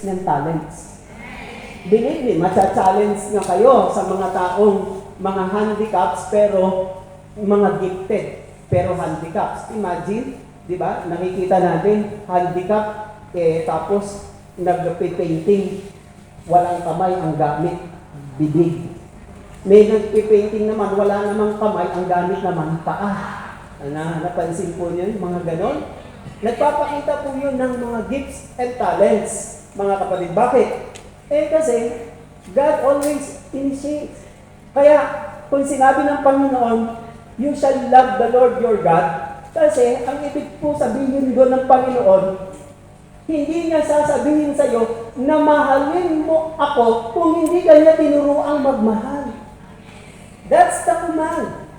ng talents. Believe me, matcha-challenge nga kayo sa mga taong mga handicaps pero mga gifted pero handicaps. Imagine, di ba? Nakikita natin handicap tapos nagpe-painting, walang kamay ang gamit, bibig. May nagpe-painting naman, wala namang kamay, ang gamit naman paa. Napansin po niyo yung mga ganon? Nagpapakita po yun ng mga gifts and talents, mga kapatid. Bakit? Kasi God always initiates. Kaya, kung sinabi ng Panginoon, you shall love the Lord your God, kasi ang ibig po sabihin doon ng Panginoon, hindi niya sasabihin sa iyo na mahalin mo ako kung hindi kanya tinuruang magmahal. That's the command.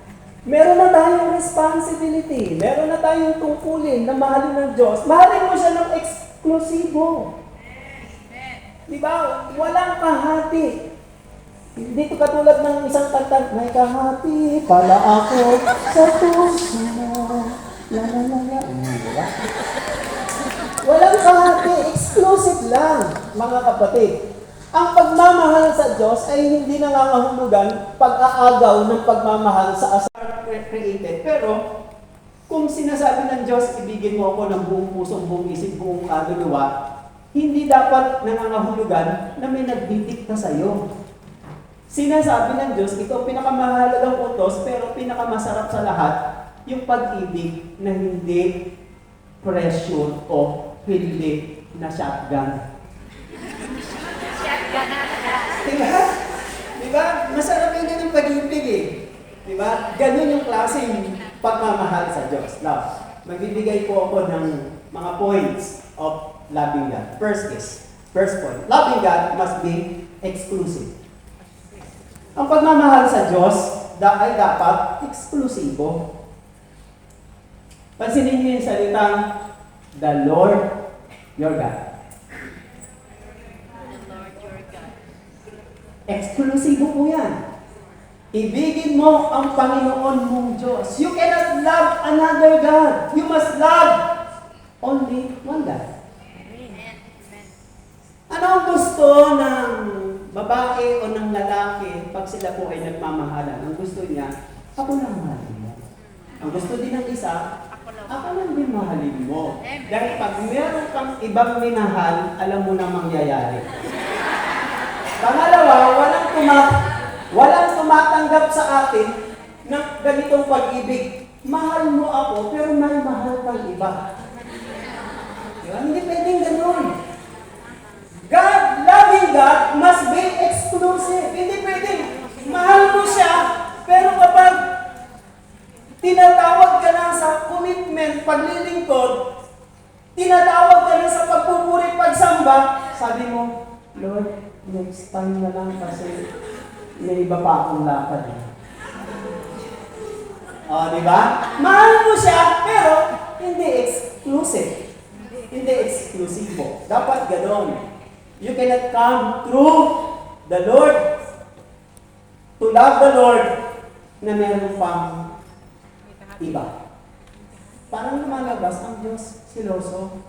Meron na tayong responsibility. Meron na tayong tungkulin na mahalin ng Diyos. Mahalin mo siya ng eksklusibo. Diba? Walang kahati. Dito katulad ng isang kanta, may kahati pala ako sa puso mo. La la la la. Diba? Walang kahati. Exclusive lang, mga kapatid. Ang pagmamahal sa Diyos ay hindi nangangahulugan pag-aagaw ng pagmamahal sa asar created. Pero, kung sinasabi ng Diyos, ibigin mo ako ng buong puso, buong isip, buong kaluluwa, hindi dapat nangangahulugan na may nagdidikta sa iyo. Sinasabi ng Diyos, ito pinakamahalagang utos, pero pinakamasarap sa lahat, yung pag-ibig na hindi pressure o hindi na shotgun. Diba? Diba? Masarap yun yung pag-ibig eh. Diba? Ganun yung klaseng pagmamahal sa Diyos. Now, magbibigay po ako ng mga points of loving God. First point, loving God must be exclusive. Ang pagmamahal sa Diyos ay dapat eksklusibo. Pansinin niyo yung salitang, the Lord your God. Eksklusibo po yan. Ibigin mo ang Panginoon mong Diyos. You cannot love another God. You must love only one God. Ano ang gusto ng babae o ng lalaki pag sila po ay nagmamahalan? Ang gusto niya, ako lang mahalin mo. Ang gusto din ng isa, ako lang din mahalin mo. Dahil pag meron kang ibang minahal, alam mo na mangyayari. Pangalawa, walang tumatanggap sa atin ng ganitong pag-ibig. Mahal mo ako, pero may mahal kang iba. Diba? Hindi pwedeng ganun. God, loving God, must be exclusive. Hindi pwedeng mahal mo siya, pero kapag tinatawag ka na sa commitment, paglilingkod, tinatawag ka na sa pagpupuri, pagsamba, sabi mo, Lord, next time na lang kasi may iba pa akong lakad. Di ba? Mahal mo siya, pero hindi exclusive. Hindi exclusive. Dapat ganon. You cannot come through the Lord to love the Lord na meron pang iba. Parang lumalabas ang Diyos siloso.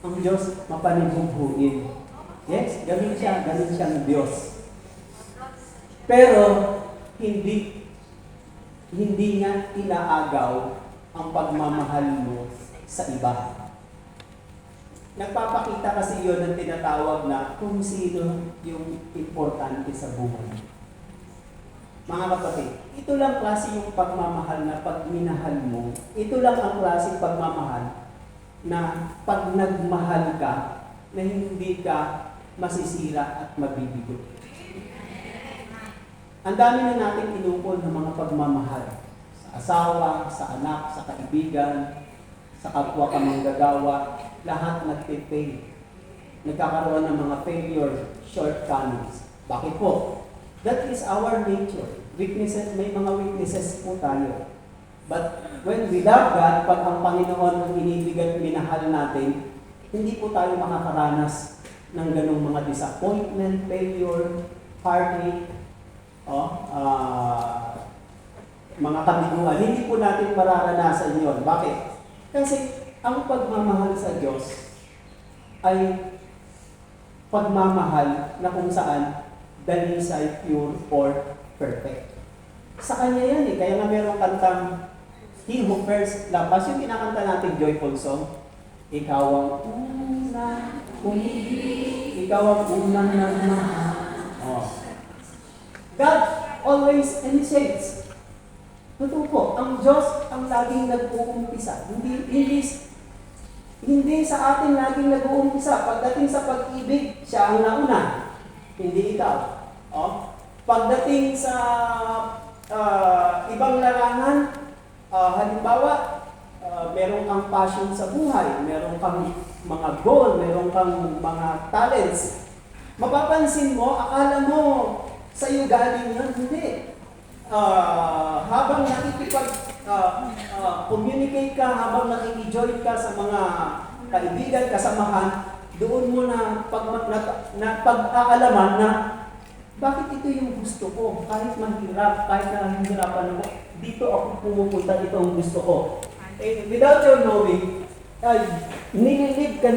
Ang Diyos mapanibughuin. Yes, ganun siyang Diyos. Pero, hindi niya inaagaw ang pagmamahal mo sa iba. Nagpapakita kasi yun ng tinatawag na kung sino yung importante sa buhay. Mga kapatid, ito lang klase yung pagmamahal na pag minahal mo, ito lang ang klase pagmamahal na pag nagmahal ka, na hindi ka masisira at mabibigo. Ang dami na natin inukol ng mga pagmamahal. Sa asawa, sa anak, sa kaibigan, sa kapwa ka manggagawa, lahat nagpe-fail. Nagkakaroon ng mga failure, shortcomings. Bakit po? That is our nature. Weaknesses, may mga weaknesses po tayo. But when we love God, pag ang Panginoon ang inibig at minahal natin, hindi po tayo makakaranas ng ganong mga disappointment, failure, heartache, mga kabiguan. Hindi po natin mararanasan yon. Bakit? Kasi ang pagmamahal sa Diyos ay pagmamahal na kung saan the least ay pure or perfect. Sa kanya yan eh. Kaya nga merong kantang He who first loved us, yung kinakanta natin joyful song. Ikaw ang unang umibig, ikaw ang unang nagmahal. Oh. God always initiates. Totoo po, ang Diyos ang laging nag-uumpisa. Hindi sa atin laging nag-uumpisa. Pagdating sa pag-ibig, siya ang nauna. Hindi ikaw. Oh. Pagdating sa ibang larangan, halimbawa, meron kang passion sa buhay, meron kang mga goal, meron kang mga talents. Mapapansin mo, akala mo sa iyo galing yun, hindi. Habang nakikipag-communicate ka, habang nakiki-join ka sa mga kaibigan, kasamahan, doon mo na pag-aalaman na bakit ito yung gusto ko? Kahit mahirap, kahit nahihirapan ako, dito ako pumupunta, dito ang gusto ko. Without your knowing, nililib ka